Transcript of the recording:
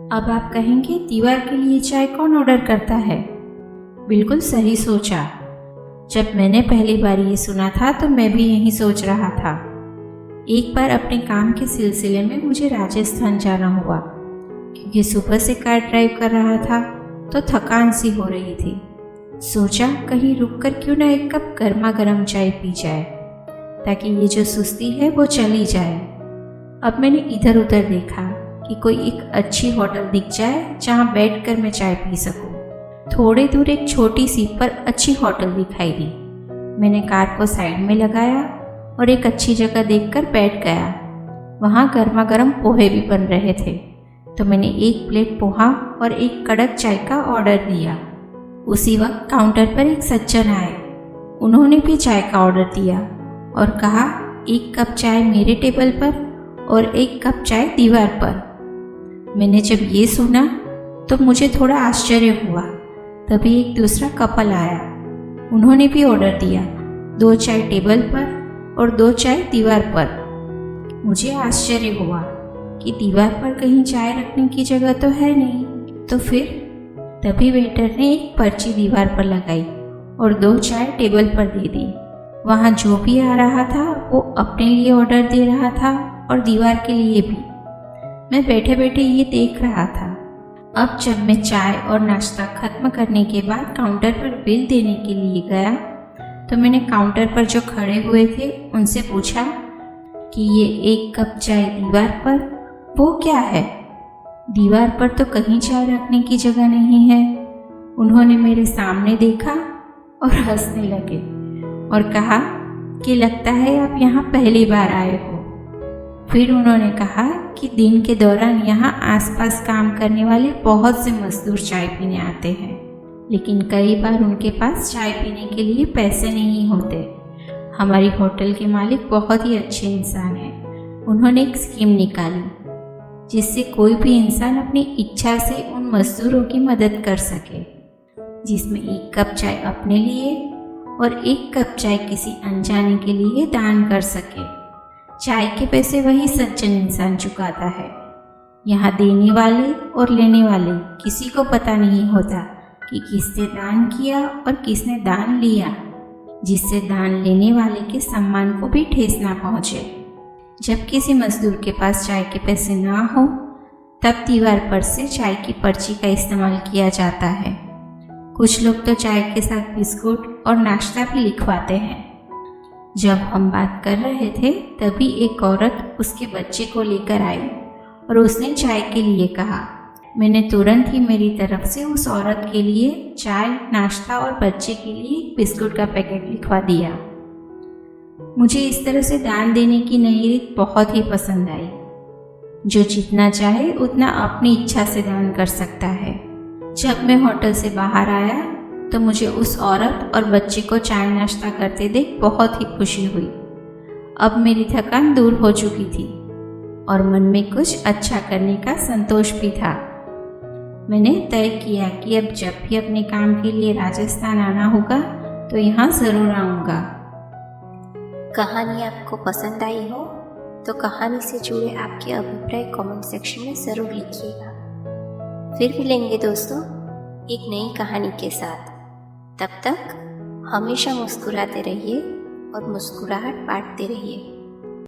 अब आप कहेंगे दीवार के लिए चाय कौन ऑर्डर करता है? बिल्कुल सही सोचा। जब मैंने पहली बार ये सुना था तो मैं भी यही सोच रहा था। एक बार अपने काम के सिलसिले में मुझे राजस्थान जाना हुआ। क्योंकि सुबह से कार ड्राइव कर रहा था तो थकान सी हो रही थी। सोचा कहीं रुककर क्यों ना एक कप गर्मा गर्म चाय पी जाए ताकि ये जो सुस्ती है वो चली जाए। अब मैंने इधर उधर देखा कि कोई एक अच्छी होटल दिख जाए जहाँ बैठकर मैं चाय पी सकूं। थोड़े दूर एक छोटी सी पर अच्छी होटल दिखाई दी। मैंने कार को साइड में लगाया और एक अच्छी जगह देखकर बैठ गया। वहाँ गर्मा गर्म पोहे भी बन रहे थे तो मैंने एक प्लेट पोहा और एक कड़क चाय का ऑर्डर दिया। उसी वक्त काउंटर पर एक सज्जन आए। उन्होंने भी चाय का ऑर्डर दिया और कहा एक कप चाय मेरे टेबल पर और एक कप चाय दीवार पर। मैंने जब ये सुना तो मुझे थोड़ा आश्चर्य हुआ। तभी एक दूसरा कपल आया। उन्होंने भी ऑर्डर दिया, 2 चाय टेबल पर और 2 चाय दीवार पर। मुझे आश्चर्य हुआ कि दीवार पर कहीं चाय रखने की जगह तो है नहीं। तो फिर तभी वेटर ने एक पर्ची दीवार पर लगाई और 2 चाय टेबल पर दे दी। वहाँ जो भी आ रहा था वो अपने लिए ऑर्डर दे रहा था और दीवार के लिए भी। मैं बैठे बैठे ये देख रहा था। अब जब मैं चाय और नाश्ता खत्म करने के बाद काउंटर पर बिल देने के लिए गया तो मैंने काउंटर पर जो खड़े हुए थे उनसे पूछा कि ये एक कप चाय दीवार पर वो क्या है? दीवार पर तो कहीं चाय रखने की जगह नहीं है। उन्होंने मेरे सामने देखा और हंसने लगे और कहा कि लगता है आप यहाँ पहली बार आए हो। फिर उन्होंने कहा कि दिन के दौरान यहाँ आसपास काम करने वाले बहुत से मजदूर चाय पीने आते हैं, लेकिन कई बार उनके पास चाय पीने के लिए पैसे नहीं होते। हमारी होटल के मालिक बहुत ही अच्छे इंसान हैं। उन्होंने एक स्कीम निकाली जिससे कोई भी इंसान अपनी इच्छा से उन मजदूरों की मदद कर सके, जिसमें 1 कप चाय अपने लिए और 1 कप चाय किसी अनजाने के लिए दान कर सके। चाय के पैसे वही सज्जन इंसान चुकाता है। यहाँ देने वाले और लेने वाले किसी को पता नहीं होता कि किसने दान किया और किसने दान लिया, जिससे दान लेने वाले के सम्मान को भी ठेस ना पहुँचे। जब किसी मजदूर के पास चाय के पैसे ना हो तब दीवार पर से चाय की पर्ची का इस्तेमाल किया जाता है। कुछ लोग तो चाय के साथ बिस्कुट और नाश्ता भी लिखवाते हैं। जब हम बात कर रहे थे तभी एक औरत उसके बच्चे को लेकर आई और उसने चाय के लिए कहा। मैंने तुरंत ही मेरी तरफ से उस औरत के लिए चाय, नाश्ता और बच्चे के लिए एक बिस्कुट का पैकेट लिखवा दिया। मुझे इस तरह से दान देने की नई रीत बहुत ही पसंद आई। जो जितना चाहे उतना अपनी इच्छा से दान कर सकता है। जब मैं होटल से बाहर आया तो मुझे उस औरत और बच्चे को चाय नाश्ता करते देख बहुत ही खुशी हुई। अब मेरी थकान दूर हो चुकी थी और मन में कुछ अच्छा करने का संतोष भी था। मैंने तय किया कि अब जब भी अपने काम के लिए राजस्थान आना होगा तो यहाँ ज़रूर आऊँगा। कहानी आपको पसंद आई हो तो कहानी से जुड़े आपके अभिप्राय कमेंट सेक्शन में ज़रूर लिखिएगा। फिर मिलेंगे दोस्तों एक नई कहानी के साथ। तब तक हमेशा मुस्कुराते रहिए और मुस्कुराहट बांटते रहिए।